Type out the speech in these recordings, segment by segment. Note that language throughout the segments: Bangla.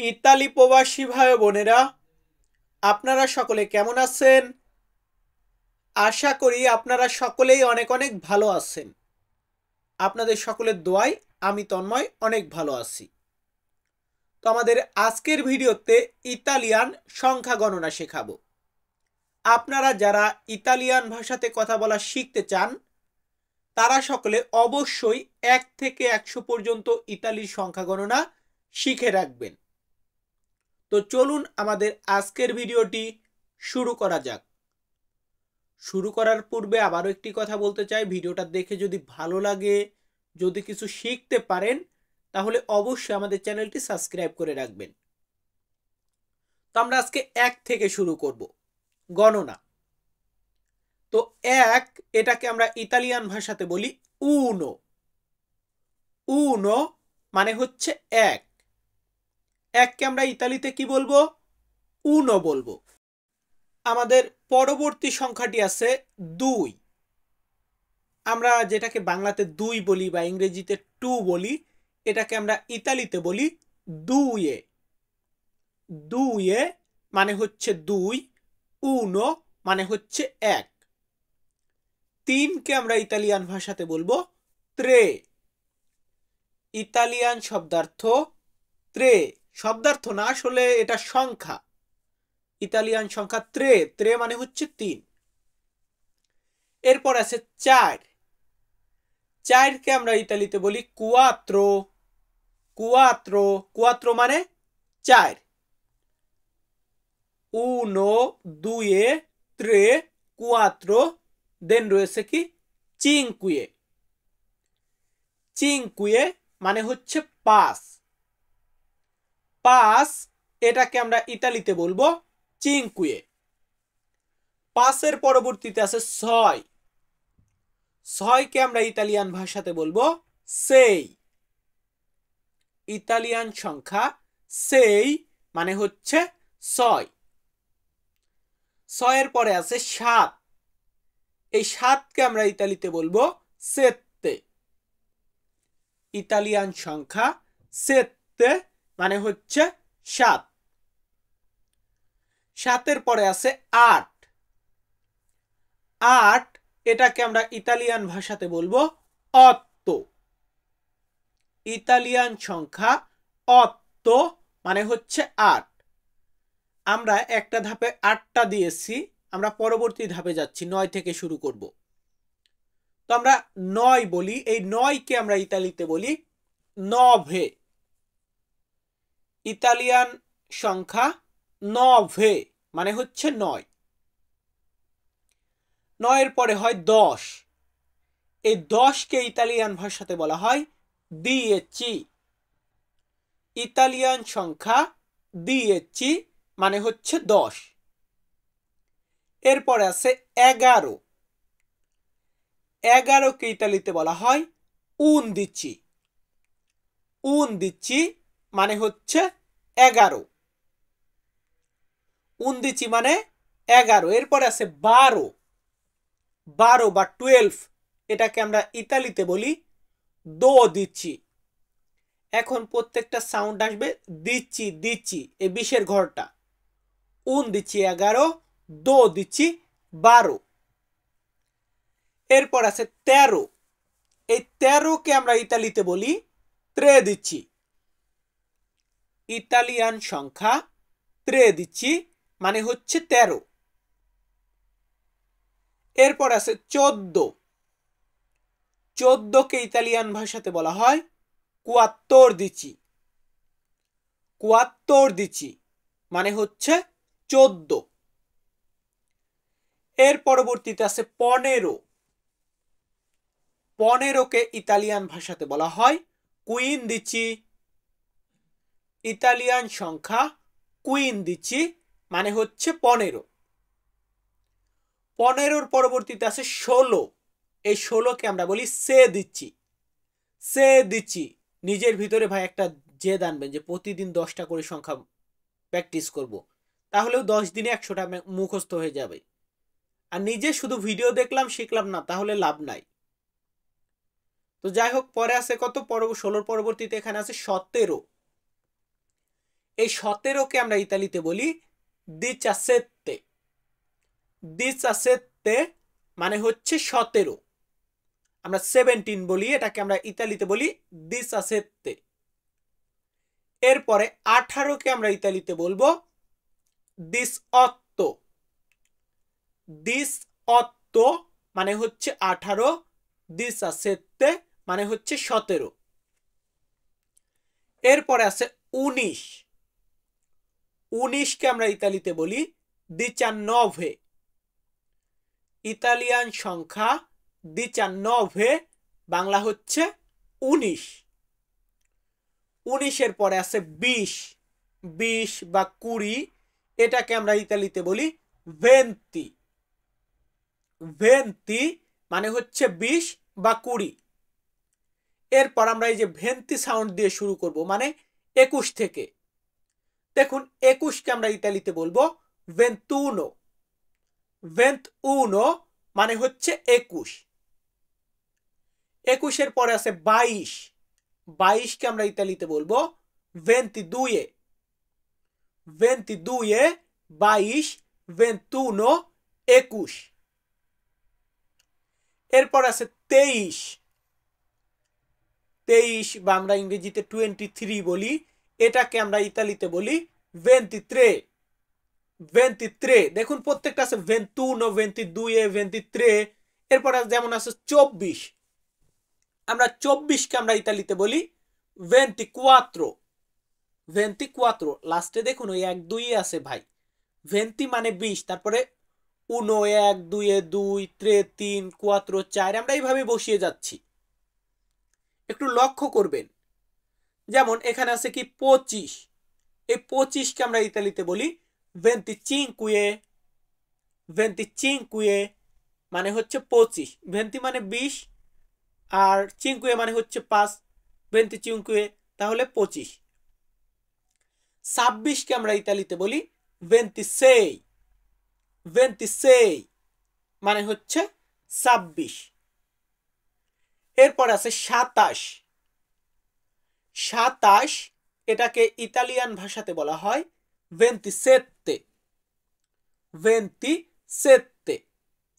ইতালি প্রবাসী ভাই বোনেরা, আপনারা সকলে কেমন আছেন? আশা করি আপনারা সকলেই অনেক অনেক ভালো আছেন। আপনাদের সকলের দোয়ায় আমি তন্ময় অনেক ভালো আছি। তো আমাদের আজকের ভিডিওতে ইতালিয়ান সংখ্যা গণনা শেখাবো। আপনারা যারা ইতালিয়ান ভাষাতে কথা বলা শিখতে চান তারা সকলে অবশ্যই 1 থেকে 100 পর্যন্ত ইতালির সংখ্যা গণনা শিখে রাখবেন। তো চলুন আমাদের আজকের ভিডিওটি শুরু করা যাক। শুরু করার পূর্বে আবারও একটি কথা বলতে চাই, ভিডিওটা দেখে যদি ভালো লাগে, যদি কিছু শিখতে পারেন, তাহলে অবশ্যই আমাদের চ্যানেলটি সাবস্ক্রাইব করে রাখবেন। তো আমরা আজকে 1 থেকে শুরু করব গণনা। তো 1 এটাকে আমরা ইতালিয়ান ভাষাতে বলি উনো। উনো মানে হচ্ছে 1। 1 কে আমরা ইতালিতে কি বলবো? উনো বলবো। আমাদের পরবর্তী সংখ্যাটি আছে 2। আমরা যেটাকে বাংলাতে 2 বলি বা ইংরেজিতে 2 বলি, এটাকে আমরা ইতালিতে বলি দুয়ে। দুয়ে মানে হচ্ছে 2, উনো মানে হচ্ছে 1। 3 কে আমরা ইতালিয়ান ভাষাতে বলবো ত্রে। ইতালিয়ান শব্দার্থ ত্রে, শব্দার্থ না, আসলে এটা সংখ্যা। ইতালিয়ান সংখ্যা ত্রে, ত্রে মানে হচ্ছে 3। এরপর আছে 4। 4 কে আমরা ইতালিতে বলি কুয়াত্রো। কুয়াত্রো, কুয়াত্রো মানে 4। উনো, দুয়ে, ত্রে, কুয়াত্রো, দেন রয়েছে কি চিংকুয়ে। চিংকুয়ে মানে হচ্ছে 5। 5 এটাকে আমরা ইতালিতে বলবো চিংকুয়ে। 5 এর পরবর্তীতে আছে 6। 6 কে আমরা ইতালিয়ান ভাষাতে বলবো সেই। ইতালিয়ান সংখ্যা সেই মানে হচ্ছে 6। 6 এর পরে আছে 7। এই 7 কে আমরা ইতালিতে বলবো সেত্তে। ইতালিয়ান সংখ্যা সেত্তে মানে হচ্ছে 7। 7 এর পরে আছে 8। 8 এটাকে আমরা ইতালিয়ান ভাষাতে বলবো অত্তো। ইতালিয়ান সংখ্যা অত্তো মানে হচ্ছে 8। আমরা একটা ধাপে 8টা দিয়েছি, আমরা পরবর্তী ধাপে যাচ্ছি, 9 থেকে শুরু করব। তো আমরা 9 বলি, এই 9 কে আমরা ইতালিতে বলি নভে। ইতালিয়ান সংখ্যা নভে মানে হচ্ছে 9। 9 এর পরে হয় 10। এই 10 কে ইতালিয়ান ভাষাতে বলা হয় দিয়েচি। ইতালিয়ান সংখ্যা দিয়েচি মানে হচ্ছে 10। এরপরে আছে 11। 11 কে ইতালিতে বলা হয় উনদিচি। উনদিচি মানে হচ্ছে 11। উনদিচি মানে 11। এরপরে আছে 12। 12 বা 12, এটাকে আমরা ইতালিতে বলি দো দিচ্ছি। এখন প্রত্যেকটা সাউন্ড আসবে দিচ্ছি দিচ্ছি, এই 20 এর ঘরটা। উন দিচ্ছি 11, দো দিচ্ছি 12। এরপর আছে 13। এই 13 কে আমরা ইতালিতে বলি ত্রে দিচ্ছি। ইতালিয়ান সংখ্যা ত্রে দিচ্ছি মানে হচ্ছে 13। এরপর আছে 14। 14 কে ইতালিয়ান ভাষাতে বলা হয় কুয়াত্তর দিচ্ছি। কুয়াত্তর দিচ্ছি মানে হচ্ছে 14। এর পরবর্তীতে আছে 15। 15 কে ইতালিয়ান ভাষাতে বলা হয় কুইন দিচ্ছি। ইতালিয়ান সংখ্যা কুইন দিচ্ছি মানে হচ্ছে 15। 15 পরবর্তীতে আছে 16। এই 16 কে আমরা বলি সে দিচ্ছি। সে দিচ্ছি, নিজের ভিতরে ভাই একটা জেদ আনবেন যে প্রতিদিন 10টা করে সংখ্যা প্র্যাকটিস করব, তাহলেও 10 দিনে 100টা মুখস্থ হয়ে যাবে। আর নিজে শুধু ভিডিও দেখলাম শিখলাম না, তাহলে লাভ নাই। তো যাই হোক, পরে আছে কত 16 পরবর্তীতে এখানে আছে 17। এই 17কে আমরা ইতালিতে বলি দিচাসেত্তে। দিচাসেত্তে মানে হচ্ছে 17। আমরা 17 বলি, এটাকে আমরা ইতালিতে বলি দিচাসেত্তে। এরপরে 18কে আমরা ইতালিতে বলবো দিসঅত্তো। দিসঅত্তো মানে হচ্ছে 18, দিচাসেত্তে মানে হচ্ছে 17। এরপরে আছে 19। 19কে আমরা ইতালিতে বলি দিচান্নভে। ইতালিয়ান সংখ্যা দিচান্নভে, বাংলা হচ্ছে 19। 19-এর পরে আছে 20। 20 বা 20, এটাকে আমরা ইতালিতে বলি ভেন্তি। ভেন্তি মানে হচ্ছে 20 বা 20। এরপর আমরা এই যে ভেন্তি সাউন্ড দিয়ে শুরু করব, মানে 21 থেকে। দেখুন 21কে আমরা ইতালিতে বলবো ভেন্তুনো। ভেন্তুনো মানে হচ্ছে 21। 21-এর পরে আছে 22। 22কে আমরা ইতালিতে বলবো ভেন্তিদুয়ে। ভেন্তিদুয়ে, 22, ভেন্তুনো, 21। এরপর আছে 23। 23 বা আমরা ইংরেজিতে 23 বলি, এটাকে আমরা ইতালিতে বলি ভেন্তিত্রে। ভেন্তিত্রে, দেখুন প্রত্যেকটা আছে ভেন্তুনো, ভেন্তিদুয়ে, ভেন্তিত্রে। এরপর যেমন আছে 24। আমরা 24কে আমরা ইতালিতে বলি ভেন্তিকুয়াত্রো। ভেন্তিকুয়াত্রো, লাস্টে দেখুন ওই 1 2 আছে ভাই। ভেন্তি মানে 20, তারপরে 1 1 2 2 3 3 4 4, আমরা এইভাবে বসিয়ে যাচ্ছি। একটু লক্ষ্য করবেন, যেমন এখানে আছে কি 25। এই 25কে আমরা ইতালিতে বলি ভেন্তিচিনকুয়ে। ভেন্তিচিনকুয়ে মানে হচ্ছে 25। ভেন্তি মানে 20 আর চিনকুয়ে মানে হচ্ছে 5। ভেন্তিচিনকুয়ে, তাহলে 25। 26কে আমরা ইতালিতে বলি ভেন্তিসেই। ভেন্তিসেই মানে হচ্ছে 26। এরপর আছে 27। 27, এটাকে ইতালিয়ান ভাষাতে বলা হয় ভেন্তিসেত্তে। ভেন্তিসেত্তে,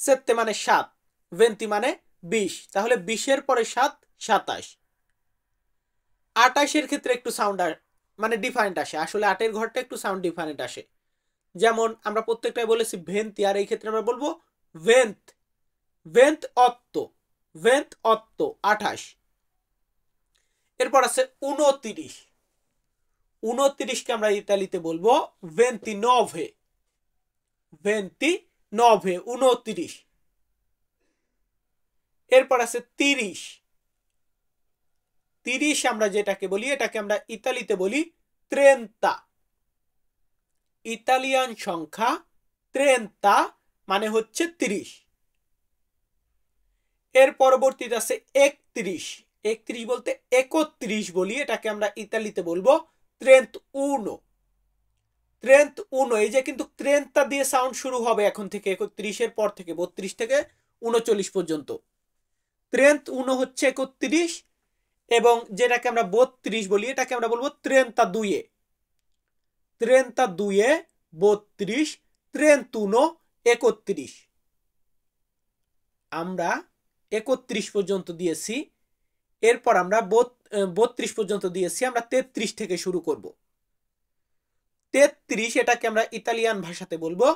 সেত্তে মানে 7, ভেন্তি মানে 20, তাহলে 20-এর পরে 7, 27। 28-এর ক্ষেত্রে একটু সাউন্ড মানে ডিফারেন্ট আসে। আসলে 8-এর ঘরটা একটু সাউন্ড ডিফারেন্ট আসে। যেমন আমরা প্রত্যেকটাই বলেছি ভেন্তি, আর এই ক্ষেত্রে আমরা বলবো ভেন্ট। ভেন্ট অত্তো। ভেন্ট অত্তো, 28। এরপর আছে 29। 29কে আমরা ইতালিতে বলবো ভেন্তিনোভে। ভেন্তিনোভে, 29। এরপর আছে 30। 30 আমরা যেটাকে বলি, এটাকে আমরা ইতালিতে বলি ত্রেন্তা। ইতালিয়ান সংখ্যা ত্রেন্তা মানে হচ্ছে 30। এর পরবর্তীতে আছে 31। 31 বলতে 31 বলি, এটাকে আমরা ইতালিতে বলবো ত্রেন্ত উনো। ত্রেন্ত উনো, এই যে কিন্তু ত্রেন্তা দিয়ে সাউন্ড শুরু হবে এখন থেকে, 31-এর পর থেকে 32 থেকে 39 পর্যন্ত। ত্রেন্ত উনো হচ্ছে 31, এবং যেটাকে আমরা 32 বলি, এটাকে আমরা বলবো ত্রেন্তা দুয়ে। ত্রেন্তা দুয়ে 32, ত্রেন্তুনো 31। আমরা 31 পর্যন্ত দিয়েছি, এরপর আমরা 32 পর্যন্ত দিয়েছি। আমরা 33 থেকে শুরু করব। 33, এটাকে আমরা ইতালিয়ান ভাষাতে বলবো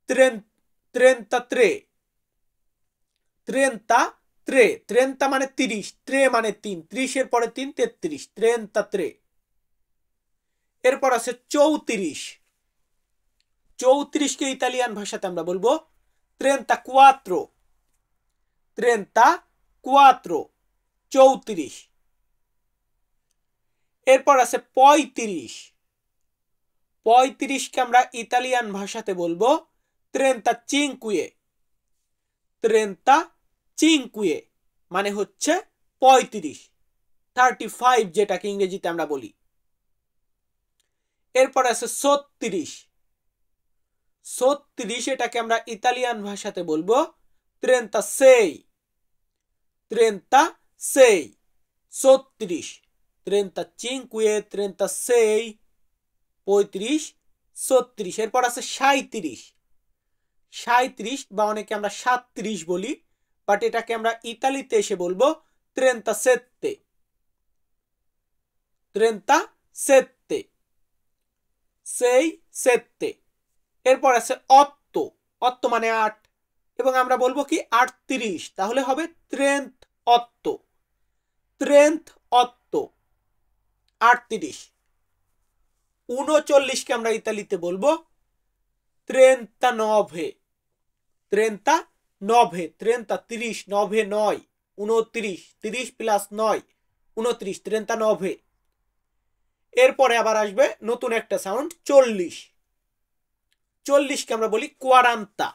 ত্রেন্তা ত্রে। ত্রেন্তা ত্রে, ত্রেন্তা মানে 30, ত্রে মানে 3, 30-এর পরে 3, 33, ত্রেন্তা ত্রে। এরপর আছে 34। 34কে ইতালিয়ান ভাষাতে আমরা বলবো ত্রেন্তা কুয়াত্রো। ত্রেন্তা কুয়াত্রো, 34। এরপর আছে 35। 35কে আমরা ইতালিয়ান ভাষাতে বলবো ত্রেন্তা চিনকুয়ে। ত্রেন্তা চিনকুয়ে মানে হচ্ছে 35, 35 যেটাকে ইংরেজিতে আমরা বলি। এরপর আছে 36। 36, এটাকে আমরা ইতালিয়ান ভাষাতে বলবো ত্রেন্তা সেই। ত্রেন্তা সেই, 36, ত্রেন্তা চিনকুয়ে, ত্রেন্তা সেই, 35, 36, এরপর আছে 37, 37 বা অনেকে আমরা 37 বলি, বাট এটাকে আমরা ইতালিতে এসে বলবো 37, 37, 7, এরপর আছে 8, 8 মানে 8, এবং আমরা বলবো কি 38, তাহলে হবে 38, 38, 38, 39 কে আমরা ইতালিতে বলবো 39, 39, 30, 9, 9, 29, 30 প্লাস 9, 29, 39, এরপরে আবার আসবে নতুন একটা সাউন্ড 40, 40 কে আমরা বলি 40,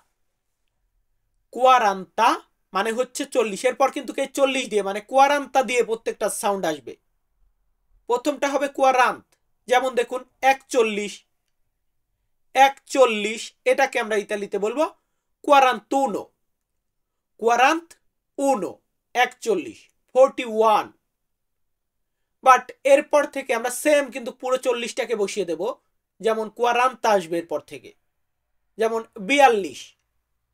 40 মানে হচ্ছে 40, এরপর কিন্তু 40 দিয়ে মানে 40 দিয়ে প্রত্যেকটা সাউন্ড আসবে। প্রথমটা হবে 40, যেমন দেখুন 41, 41, এটাকে আমরা ইতালিতে বলবো 41, 41, 41, 41, বাট এরপর থেকে আমরা সেম কিন্তু পুরো 40টাকে বসিয়ে দেব, যেমন 40 আসবে এরপর থেকে, যেমন 42,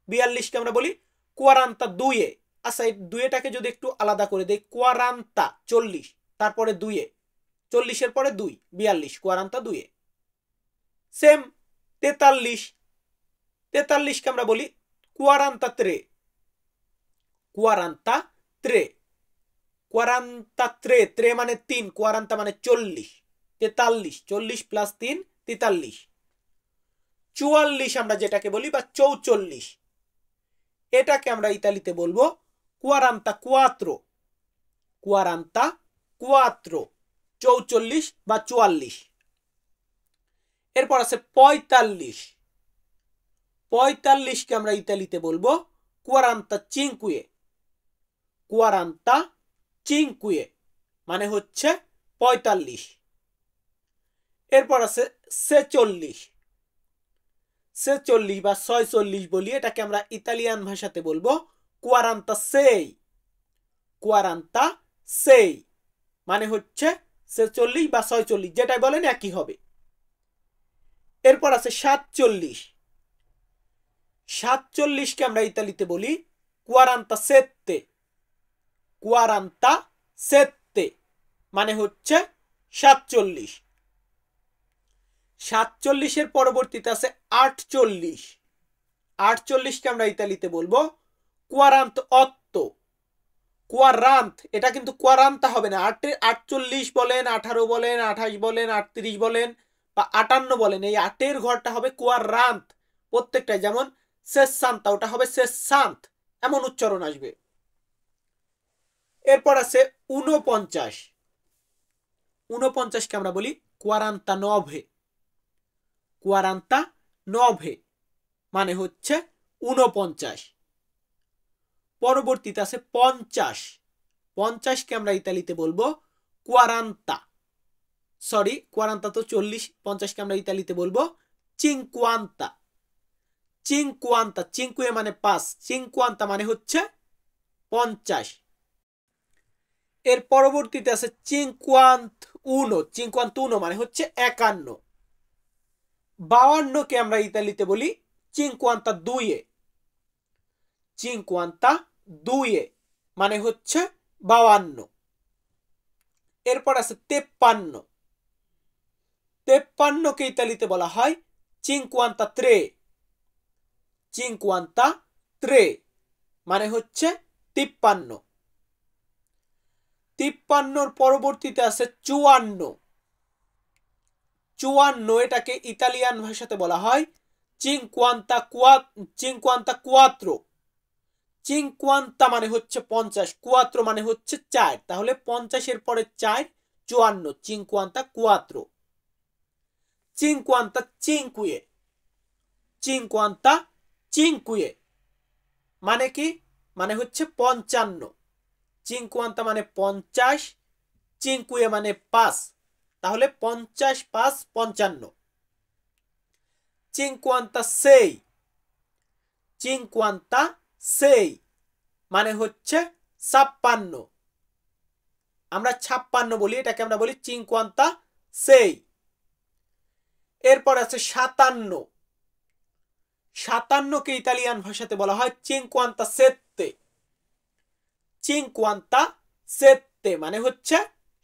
42 কে আমরা বলি 42, আচ্ছা এই দুইটাকে যদি একটু আলাদা করে দেই 40, 40, তারপরে 2, 40 এর পরে 2, 42, 42, সেম 43, 43 কে আমরা বলি 43, 43, 43, 3 মানে 3, 40 মানে 40, 43, 40 প্লাস 3, 43, 44 আমরা যেটাকে বলি বা 44, এটাকে আমরা ইতালিতে বলবো 44, 44, 44 বা 44, এরপর আছে 45, 45 কে আমরা ইতালিতে বলবো 45, 45, মানে হচ্ছে 45, এরপর আছে 46, 46 বা 46 বলি, এটাকে আমরা ইতালিয়ান ভাষাতে বলবো 46, 46, মানে হচ্ছে 46 বা 46, যেটাই বলেন একই হবে। এরপর আছে 47, 47 কে আমরা ইতালিতে বলি 47, 47, মানে হচ্ছে 47, 47 এর পরবর্তীতে আছে 48, 48 কে আমরা ইতালিতে বলবো 48, 40, এটা কিন্তু 40 হবে না, 48 বলেন, 18 বলেন, 28 বলেন, 38 বলেন বা 58 বলেন, এই 8 এর ঘরটা হবে 40, প্রত্যেকটাই, যেমন 60, ওটা হবে 60, এমন উচ্চারণ আসবে। এরপর আছে 49, 49 কে আমরা বলি 49, 49, মানে হচ্ছে 49, পরবর্তীতে আছে 50, 50 কে আমরা ইতালিতে বলবো 40, সরি 40 তো 40, 50 কে আমরা ইতালিতে বলবো 50, 50, 5 মানে 5, 50 মানে হচ্ছে 50, এর পরবর্তীতে আছে 51, 51 মানে হচ্ছে 51, 52 কে আমরা ইতালিতে বলি 52, 52, মানে হচ্ছে 52, এরপর আছে 53, 53 কে ইতালিতে বলা হয় 53, 53, মানে হচ্ছে 53, 53 পরবর্তীতে আছে 54, 54, এটাকে ইতালিয়ান ভাষাতে বলা হয় 54, 54, 50 মানে হচ্ছে 50, 4 মানে হচ্ছে 4, তাহলে 50 এর পরে 4, 54, 54, 55, 55, মানে কি, মানে হচ্ছে 55, 50 মানে 50, 5 মানে 5, তাহলে 50, 5, 55, 56, 56, মানে হচ্ছে 56, আমরা 56 বলি, এটাকে আমরা বলি 56, এরপর আছে 57। 57কে ইতালিয়ান ভাষাতে বলা হয় চিনকুয়ান্তা সেত্তে। চিনকুয়ান্তা সেত্তে মানে হচ্ছে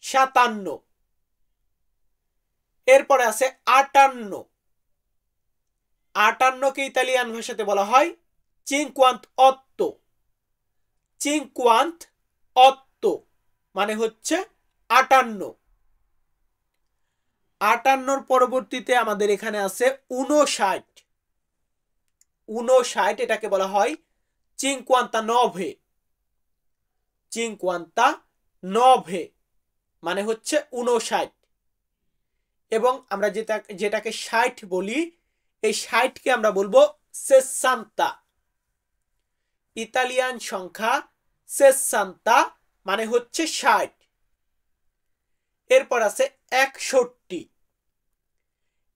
57। এরপরে আছে 58। 58কে ইতালিয়ান ভাষাতে বলা হয় চিনকুয়ান্ত'otto। চিনকুয়ান্ত'otto মানে হচ্ছে 58। 58র পরবর্তীতে আমাদের এখানে আছে 59। 59 এটাকে বলা হয় চিনকুয়ান্তানভে। চিনকুয়ান্তানভে মানে হচ্ছে 59। এবং আমরা যেটাকে 60 বলি, এই 60কে আমরা বলবো সেসান্তা। ইতালিয়ান সংখ্যা সেসান্তা মানে হচ্ছে 60। এরপর আছে 61।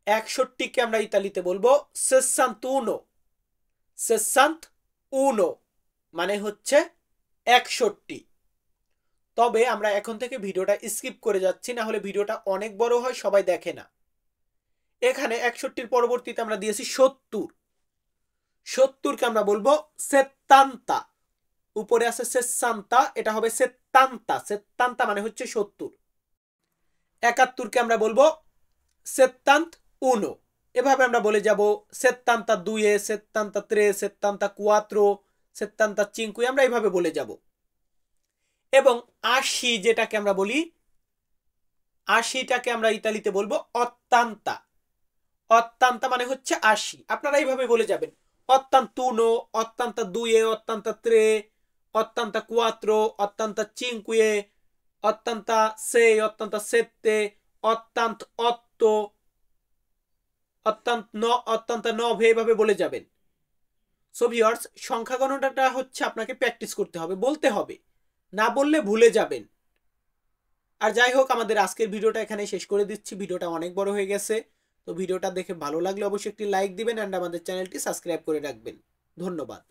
61কে আমরা ইতালিতে বলবো সেসান্তুনো। সেসান্তুনো মানে হচ্ছে 61। তবে আমরা এখন থেকে ভিডিওটা স্কিপ করে যাচ্ছি, না হলে ভিডিওটা অনেক বড় হয়, সবাই দেখে না। এখানে 61-র পরবর্তীতে আমরা দিয়েছি 70। 70কে আমরা বলবো সেত্তান্তা। উপরে আছে সেসান্তা, এটা হবে সেত্তান্তা। সেত্তান্তা মানে হচ্ছে 70। 71কে আমরা বলবো সেত্তান্ত উনো। এভাবে আমরা বলে যাব সেত্তান্তা দুয়ে, সেত্তান্তা ত্রে, সেত্তান্তা কুয়াত্রো, সেত্তান্তা চিনকুই, আমরা এইভাবে বলে যাব। এবং 80 যেটাকে আমরা বলি, 80টাকে আমরা ইতালিতে বলবো অত্তান্তা। অত্তান্তা মানে হচ্ছে 80। আপনারা এইভাবে বলে যাবেন অত্তান্তুনো, অত্তান্তা দুয়ে, অত্তান্তা ত্রে, অত্তান্তা কুয়াত্রো, অত্তান্তা চিনকুয়ে, অত্তান্তা sei, অত্তান্তা sette, অত্তান্ত'otto, অত্তান্তা নভে, এভাবে বলে যাবেন। সো ভিউয়ার্স, সংখ্যা গণনাটা হচ্ছে আপনাকে প্র্যাকটিস করতে হবে, বলতে হবে, না বললে ভুলে যাবেন। আর যাই হোক, আমাদের আজকের ভিডিওটা এখানে শেষ করে দিচ্ছি। ভিডিওটা অনেক বড় হয়ে গেছে। তো ভিডিওটা দেখে ভালো লাগলে অবশ্যই একটি লাইক দিবেন, এন্ড আমাদের চ্যানেলটি সাবস্ক্রাইব করে রাখবেন। ধন্যবাদ।